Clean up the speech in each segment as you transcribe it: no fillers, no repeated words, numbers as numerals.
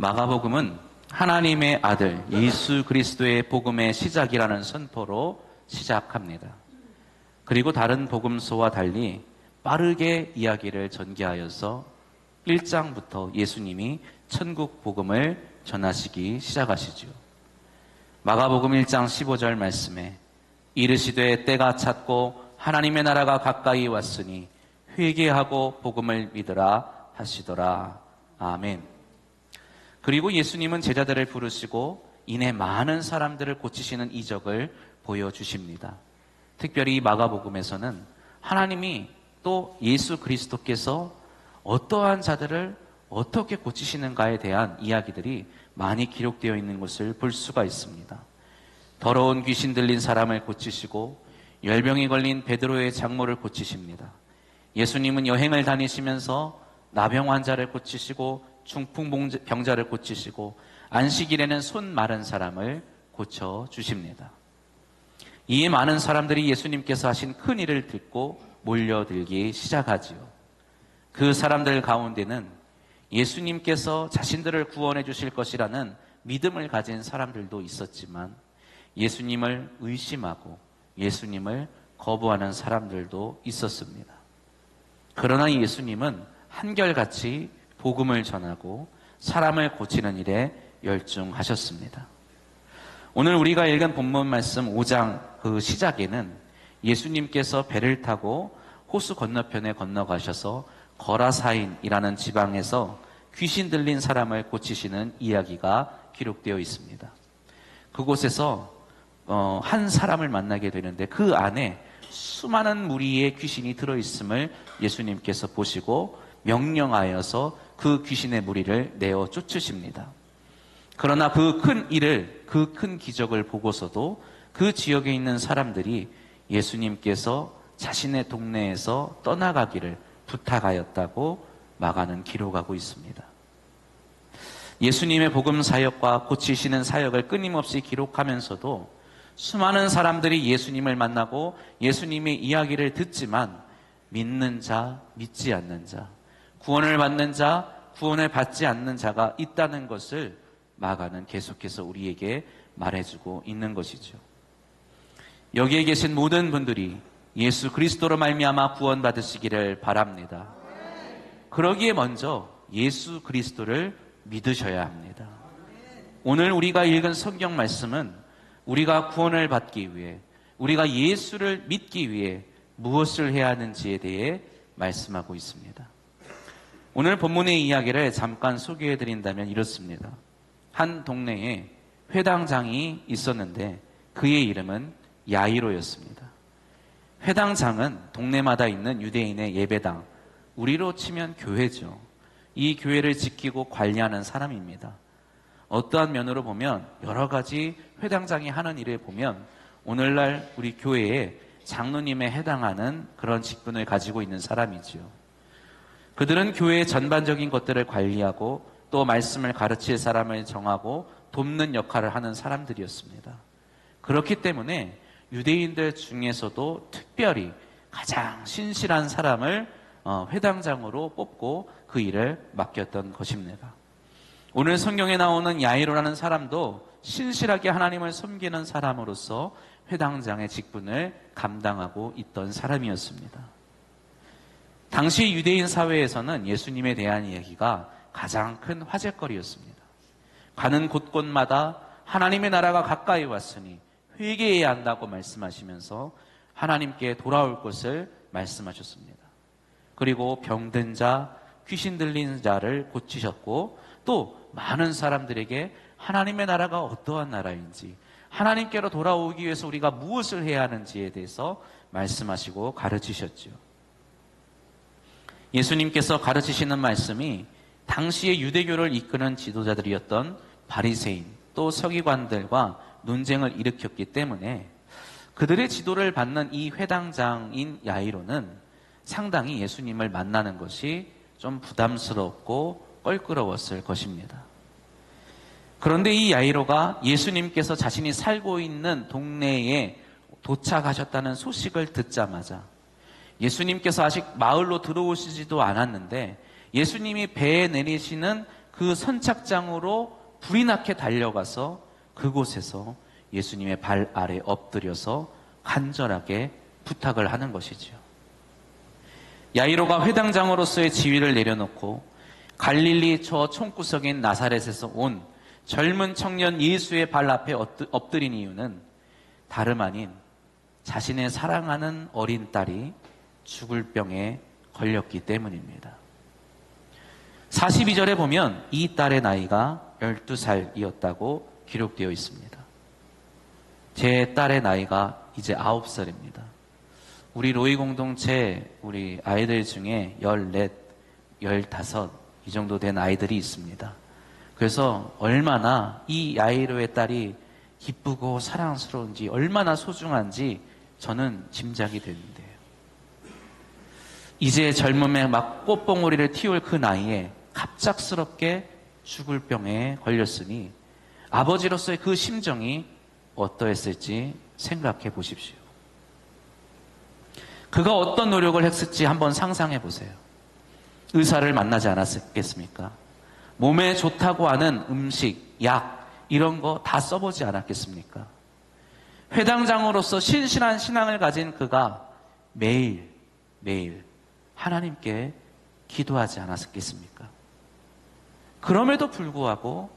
마가복음은 하나님의 아들 예수 그리스도의 복음의 시작이라는 선포로 시작합니다. 그리고 다른 복음서와 달리 빠르게 이야기를 전개하여서 1장부터 예수님이 천국 복음을 전하시기 시작하시죠. 마가복음 1장 15절 말씀에 이르시되 때가 찼고 하나님의 나라가 가까이 왔으니 회개하고 복음을 믿으라 하시더라. 아멘. 그리고 예수님은 제자들을 부르시고 이내 많은 사람들을 고치시는 이적을 보여주십니다. 특별히 마가복음에서는 하나님이 또 예수 그리스도께서 어떠한 자들을 어떻게 고치시는가에 대한 이야기들이 많이 기록되어 있는 것을 볼 수가 있습니다. 더러운 귀신 들린 사람을 고치시고 열병이 걸린 베드로의 장모를 고치십니다. 예수님은 여행을 다니시면서 나병 환자를 고치시고 중풍병자를 고치시고 안식일에는 손 마른 사람을 고쳐주십니다. 이에 많은 사람들이 예수님께서 하신 큰 일을 듣고 몰려들기 시작하지요. 그 사람들 가운데는 예수님께서 자신들을 구원해 주실 것이라는 믿음을 가진 사람들도 있었지만 예수님을 의심하고 예수님을 거부하는 사람들도 있었습니다. 그러나 예수님은 한결같이 복음을 전하고 사람을 고치는 일에 열중하셨습니다. 오늘 우리가 읽은 본문 말씀 5장 그 시작에는 예수님께서 배를 타고 호수 건너편에 건너가셔서 거라사인이라는 지방에서 귀신 들린 사람을 고치시는 이야기가 기록되어 있습니다. 그곳에서 한 사람을 만나게 되는데 그 안에 수많은 무리의 귀신이 들어있음을 예수님께서 보시고 명령하여서 그 귀신의 무리를 내어 쫓으십니다. 그러나 그 큰 일을, 그 큰 기적을 보고서도 그 지역에 있는 사람들이 예수님께서 자신의 동네에서 떠나가기를 부탁하였다고 마가는 기록하고 있습니다. 예수님의 복음 사역과 고치시는 사역을 끊임없이 기록하면서도 수많은 사람들이 예수님을 만나고 예수님의 이야기를 듣지만 믿는 자, 믿지 않는 자, 구원을 받는 자, 구원을 받지 않는 자가 있다는 것을 마가는 계속해서 우리에게 말해주고 있는 것이죠. 여기에 계신 모든 분들이 예수 그리스도로 말미암아 구원받으시기를 바랍니다. 그러기에 먼저 예수 그리스도를 믿으셔야 합니다. 오늘 우리가 읽은 성경 말씀은 우리가 구원을 받기 위해, 우리가 예수를 믿기 위해 무엇을 해야 하는지에 대해 말씀하고 있습니다. 오늘 본문의 이야기를 잠깐 소개해 드린다면 이렇습니다. 한 동네에 회당장이 있었는데 그의 이름은 야이로였습니다. 회당장은 동네마다 있는 유대인의 예배당, 우리로 치면 교회죠. 이 교회를 지키고 관리하는 사람입니다. 어떠한 면으로 보면 여러 가지 회당장이 하는 일을 보면 오늘날 우리 교회에 장로님에 해당하는 그런 직분을 가지고 있는 사람이지요. 그들은 교회의 전반적인 것들을 관리하고 또 말씀을 가르칠 사람을 정하고 돕는 역할을 하는 사람들이었습니다. 그렇기 때문에 유대인들 중에서도 특별히 가장 신실한 사람을 회당장으로 뽑고 그 일을 맡겼던 것입니다. 오늘 성경에 나오는 야이로라는 사람도 신실하게 하나님을 섬기는 사람으로서 회당장의 직분을 감당하고 있던 사람이었습니다. 당시 유대인 사회에서는 예수님에 대한 이야기가 가장 큰 화제거리였습니다. 가는 곳곳마다 하나님의 나라가 가까이 왔으니 회개해야 한다고 말씀하시면서 하나님께 돌아올 것을 말씀하셨습니다. 그리고 병든 자, 귀신 들린 자를 고치셨고 또 많은 사람들에게 하나님의 나라가 어떠한 나라인지, 하나님께로 돌아오기 위해서 우리가 무엇을 해야 하는지에 대해서 말씀하시고 가르치셨죠. 예수님께서 가르치시는 말씀이 당시의 유대교를 이끄는 지도자들이었던 바리새인 또 서기관들과 논쟁을 일으켰기 때문에 그들의 지도를 받는 이 회당장인 야이로는 상당히 예수님을 만나는 것이 좀 부담스럽고 껄끄러웠을 것입니다. 그런데 이 야이로가 예수님께서 자신이 살고 있는 동네에 도착하셨다는 소식을 듣자마자 예수님께서 아직 마을로 들어오시지도 않았는데 예수님이 배에 내리시는 그 선착장으로 불이 나게 달려가서 그곳에서 예수님의 발 아래 엎드려서 간절하게 부탁을 하는 것이죠. 야이로가 회당장으로서의 지위를 내려놓고 갈릴리 저 총구석인 나사렛에서 온 젊은 청년 예수의 발 앞에 엎드린 이유는 다름 아닌 자신의 사랑하는 어린 딸이 죽을 병에 걸렸기 때문입니다. 42절에 보면 이 딸의 나이가 12살이었다고 기록되어 있습니다. 제 딸의 나이가 이제 9살입니다. 우리 로이 공동체 우리 아이들 중에 14, 15 이 정도 된 아이들이 있습니다. 그래서 얼마나 이 야이로의 딸이 기쁘고 사랑스러운지 얼마나 소중한지 저는 짐작이 되는데요. 이제 젊음에 막 꽃봉오리를 틔울 그 나이에 갑작스럽게 죽을 병에 걸렸으니 아버지로서의 그 심정이 어떠했을지 생각해 보십시오. 그가 어떤 노력을 했을지 한번 상상해 보세요. 의사를 만나지 않았겠습니까? 몸에 좋다고 하는 음식, 약 이런 거 다 써보지 않았겠습니까? 회당장으로서 신실한 신앙을 가진 그가 매일 하나님께 기도하지 않았겠습니까? 그럼에도 불구하고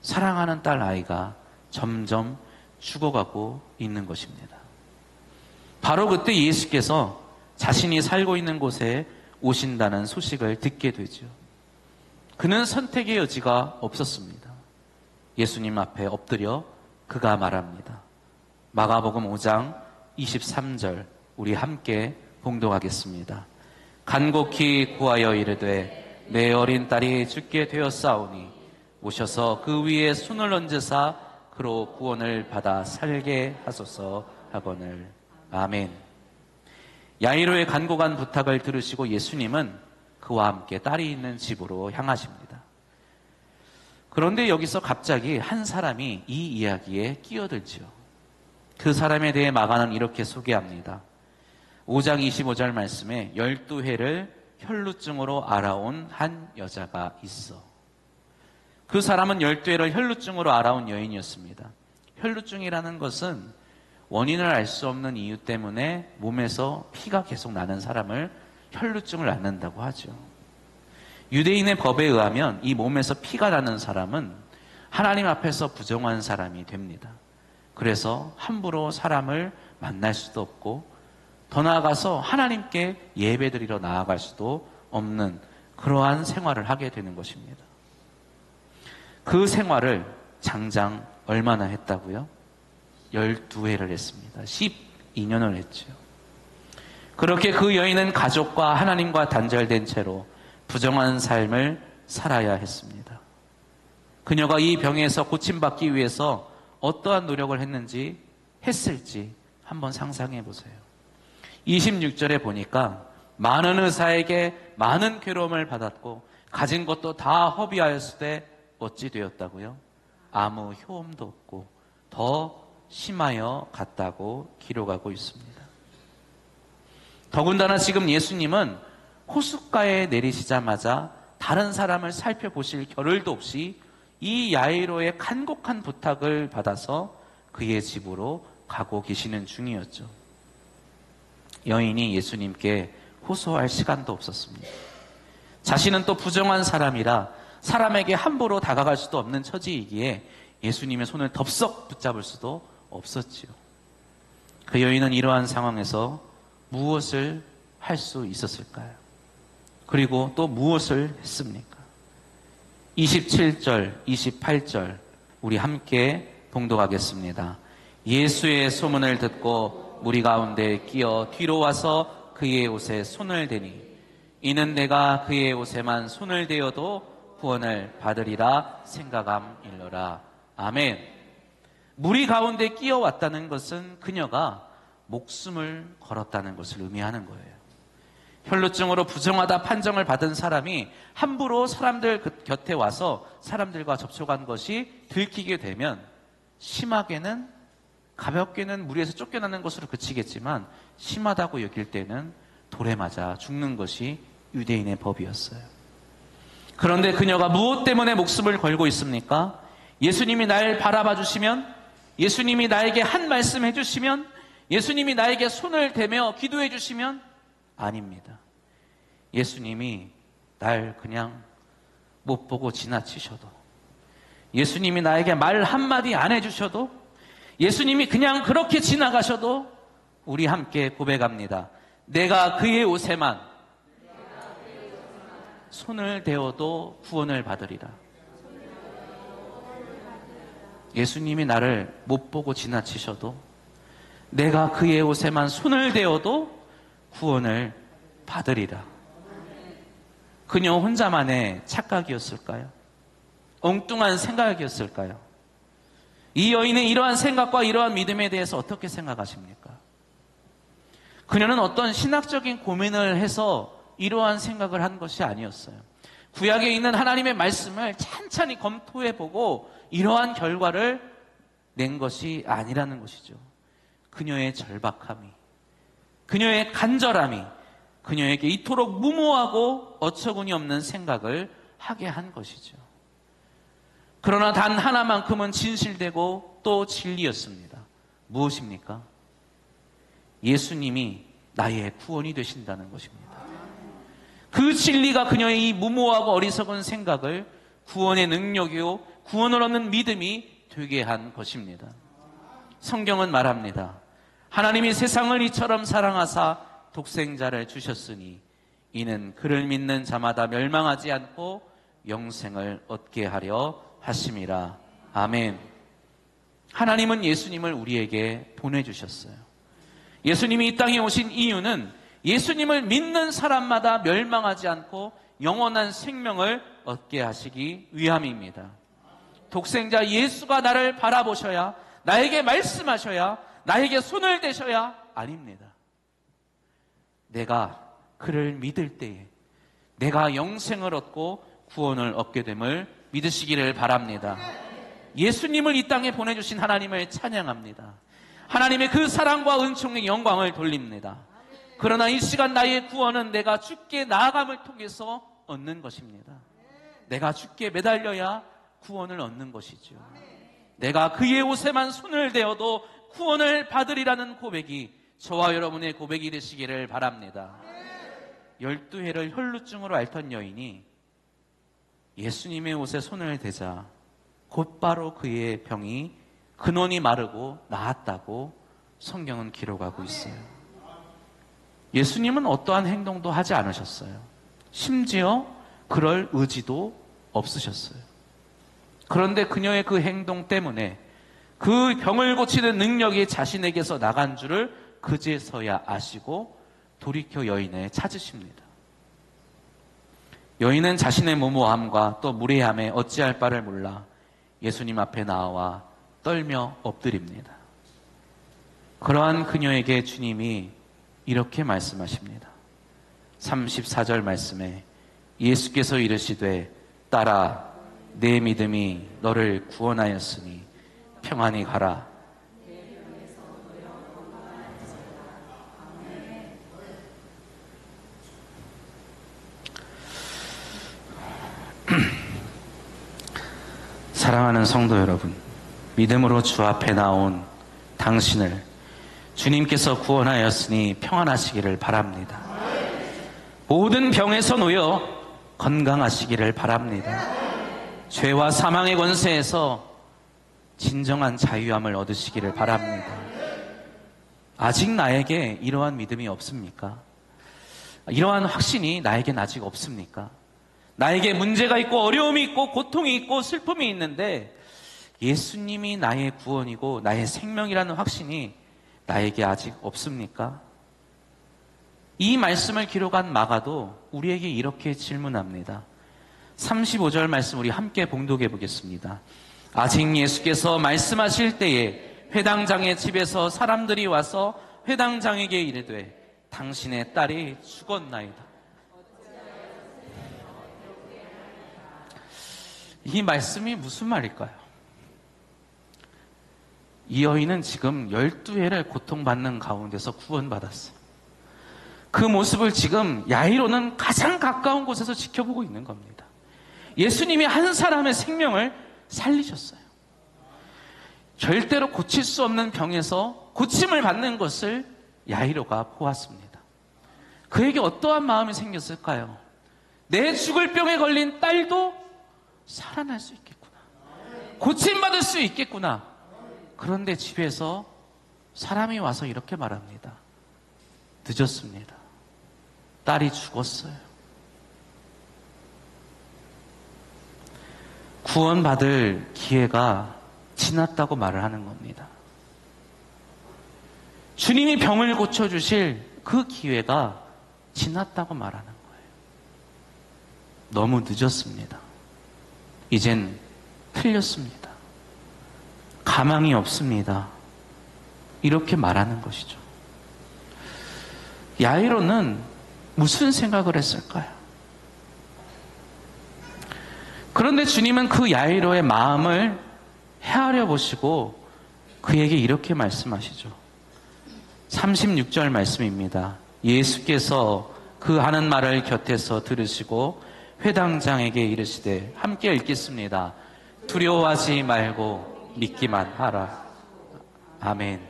사랑하는 딸 아이가 점점 죽어가고 있는 것입니다. 바로 그때 예수께서 자신이 살고 있는 곳에 오신다는 소식을 듣게 되죠. 그는 선택의 여지가 없었습니다. 예수님 앞에 엎드려 그가 말합니다. 마가복음 5장 23절 우리 함께 봉독하겠습니다. 간곡히 구하여 이르되 내 어린 딸이 죽게 되었사오니 오셔서 그 위에 손을 얹으사 그로 구원을 받아 살게 하소서 하거늘. 아멘. 야이로의 간곡한 부탁을 들으시고 예수님은 그와 함께 딸이 있는 집으로 향하십니다. 그런데 여기서 갑자기 한 사람이 이 이야기에 끼어들죠. 그 사람에 대해 마가는 이렇게 소개합니다. 5장 25절 말씀에 12회를 혈루증으로 알아온 한 여자가 있어. 그 사람은 12회를 혈루증으로 알아온 여인이었습니다. 혈루증이라는 것은 원인을 알 수 없는 이유 때문에 몸에서 피가 계속 나는 사람을 혈루증을 앓는다고 하죠. 유대인의 법에 의하면 이 몸에서 피가 나는 사람은 하나님 앞에서 부정한 사람이 됩니다. 그래서 함부로 사람을 만날 수도 없고 더 나아가서 하나님께 예배드리러 나아갈 수도 없는 그러한 생활을 하게 되는 것입니다. 그 생활을 장장 얼마나 했다고요? 12회를 했습니다. 12년을 했죠. 그렇게 그 여인은 가족과 하나님과 단절된 채로 부정한 삶을 살아야 했습니다. 그녀가 이 병에서 고침받기 위해서 어떠한 노력을 했을지 한번 상상해 보세요. 26절에 보니까 많은 의사에게 많은 괴로움을 받았고 가진 것도 다 허비하였을 때 어찌 되었다고요? 아무 효험도 없고 더 심하여 갔다고 기록하고 있습니다. 더군다나 지금 예수님은 호숫가에 내리시자마자 다른 사람을 살펴보실 겨를도 없이 이 야이로의 간곡한 부탁을 받아서 그의 집으로 가고 계시는 중이었죠. 여인이 예수님께 호소할 시간도 없었습니다. 자신은 또 부정한 사람이라 사람에게 함부로 다가갈 수도 없는 처지이기에 예수님의 손을 덥석 붙잡을 수도 없었지요. 그 여인은 이러한 상황에서 무엇을 할 수 있었을까요? 그리고 또 무엇을 했습니까? 27절, 28절 우리 함께 봉독하겠습니다. 예수의 소문을 듣고 무리 가운데 끼어 뒤로 와서 그의 옷에 손을 대니 이는 내가 그의 옷에만 손을 대어도 구원을 받으리라 생각함일러라. 아멘. 무리 가운데 끼어왔다는 것은 그녀가 목숨을 걸었다는 것을 의미하는 거예요. 혈루증으로 부정하다 판정을 받은 사람이 함부로 사람들 곁에 와서 사람들과 접촉한 것이 들키게 되면 심하게는 가볍게는 무리에서 쫓겨나는 것으로 그치겠지만 심하다고 여길 때는 돌에 맞아 죽는 것이 유대인의 법이었어요. 그런데 그녀가 무엇 때문에 목숨을 걸고 있습니까? 예수님이 날 바라봐 주시면, 예수님이 나에게 한 말씀 해주시면, 예수님이 나에게 손을 대며 기도해 주시면? 아닙니다. 예수님이 날 그냥 못 보고 지나치셔도, 예수님이 나에게 말 한마디 안 해주셔도, 예수님이 그냥 그렇게 지나가셔도 우리 함께 고백합니다. 내가 그의 옷에만 손을 대어도 구원을 받으리라. 예수님이 나를 못 보고 지나치셔도 내가 그의 옷에만 손을 대어도 구원을 받으리라. 그녀 혼자만의 착각이었을까요? 엉뚱한 생각이었을까요? 이 여인의 이러한 생각과 이러한 믿음에 대해서 어떻게 생각하십니까? 그녀는 어떤 신학적인 고민을 해서 이러한 생각을 한 것이 아니었어요. 구약에 있는 하나님의 말씀을 찬찬히 검토해보고 이러한 결과를 낸 것이 아니라는 것이죠. 그녀의 절박함이, 그녀의 간절함이 그녀에게 이토록 무모하고 어처구니 없는 생각을 하게 한 것이죠. 그러나 단 하나만큼은 진실되고 또 진리였습니다. 무엇입니까? 예수님이 나의 구원이 되신다는 것입니다. 그 진리가 그녀의 이 무모하고 어리석은 생각을 구원의 능력이요 구원을 얻는 믿음이 되게 한 것입니다. 성경은 말합니다. 하나님이 세상을 이처럼 사랑하사 독생자를 주셨으니 이는 그를 믿는 자마다 멸망하지 않고 영생을 얻게 하려 하심이라. 아멘. 하나님은 예수님을 우리에게 보내주셨어요. 예수님이 이 땅에 오신 이유는 예수님을 믿는 사람마다 멸망하지 않고 영원한 생명을 얻게 하시기 위함입니다. 독생자 예수가 나를 바라보셔야, 나에게 말씀하셔야, 나에게 손을 대셔야 아닙니다. 내가 그를 믿을 때에 내가 영생을 얻고 구원을 얻게 됨을 믿으시기를 바랍니다. 예수님을 이 땅에 보내주신 하나님을 찬양합니다. 하나님의 그 사랑과 은총의 영광을 돌립니다. 그러나 이 시간 나의 구원은 내가 주께 나아감을 통해서 얻는 것입니다. 내가 주께 매달려야 구원을 얻는 것이죠. 내가 그의 옷에만 손을 대어도 구원을 받으리라는 고백이 저와 여러분의 고백이 되시기를 바랍니다. 12해를 혈루증으로 앓던 여인이 예수님의 옷에 손을 대자 곧바로 그의 병이 근원이 마르고 나았다고 성경은 기록하고 있어요. 예수님은 어떠한 행동도 하지 않으셨어요. 심지어 그럴 의지도 없으셨어요. 그런데 그녀의 그 행동 때문에 그 병을 고치는 능력이 자신에게서 나간 줄을 그제서야 아시고 돌이켜 여인을 찾으십니다. 여인은 자신의 무모함과 또 무례함에 어찌할 바를 몰라 예수님 앞에 나와 떨며 엎드립니다. 그러한 그녀에게 주님이 이렇게 말씀하십니다. 34절 말씀에 예수께서 이르시되 딸아 내 믿음이 너를 구원하였으니 평안히 가라. 사랑하는 성도 여러분, 믿음으로 주 앞에 나온 당신을 주님께서 구원하였으니 평안하시기를 바랍니다. 모든 병에서 놓여 건강하시기를 바랍니다. 죄와 사망의 권세에서 진정한 자유함을 얻으시기를 바랍니다. 아직 나에게 이러한 믿음이 없습니까? 이러한 확신이 나에겐 아직 없습니까? 나에게 문제가 있고 어려움이 있고 고통이 있고 슬픔이 있는데 예수님이 나의 구원이고 나의 생명이라는 확신이 나에게 아직 없습니까? 이 말씀을 기록한 마가도 우리에게 이렇게 질문합니다. 35절 말씀 우리 함께 봉독해 보겠습니다. 아직 예수께서 말씀하실 때에 회당장의 집에서 사람들이 와서 회당장에게 이르되 당신의 딸이 죽었나이다. 이 말씀이 무슨 말일까요? 이 여인은 지금 12해를 고통받는 가운데서 구원받았어요. 그 모습을 지금 야이로는 가장 가까운 곳에서 지켜보고 있는 겁니다. 예수님이 한 사람의 생명을 살리셨어요. 절대로 고칠 수 없는 병에서 고침을 받는 것을 야이로가 보았습니다. 그에게 어떠한 마음이 생겼을까요? 내 죽을 병에 걸린 딸도 살아날 수 있겠구나. 고침받을 수 있겠구나. 그런데 집에서 사람이 와서 이렇게 말합니다. 늦었습니다. 딸이 죽었어요. 구원받을 기회가 지났다고 말을 하는 겁니다. 주님이 병을 고쳐주실 그 기회가 지났다고 말하는 거예요. 너무 늦었습니다. 이젠 틀렸습니다. 가망이 없습니다. 이렇게 말하는 것이죠. 야이로는 무슨 생각을 했을까요? 그런데 주님은 그 야이로의 마음을 헤아려 보시고 그에게 이렇게 말씀하시죠. 36절 말씀입니다. 예수께서 그 하는 말을 곁에서 들으시고 회당장에게 이르시되, 함께 읽겠습니다. 두려워하지 말고 믿기만 하라. 아멘.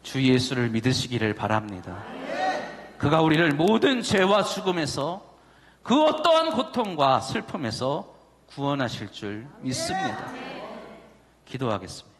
주 예수를 믿으시기를 바랍니다. 그가 우리를 모든 죄와 죽음에서, 그 어떠한 고통과 슬픔에서 구원하실 줄 믿습니다. 기도하겠습니다.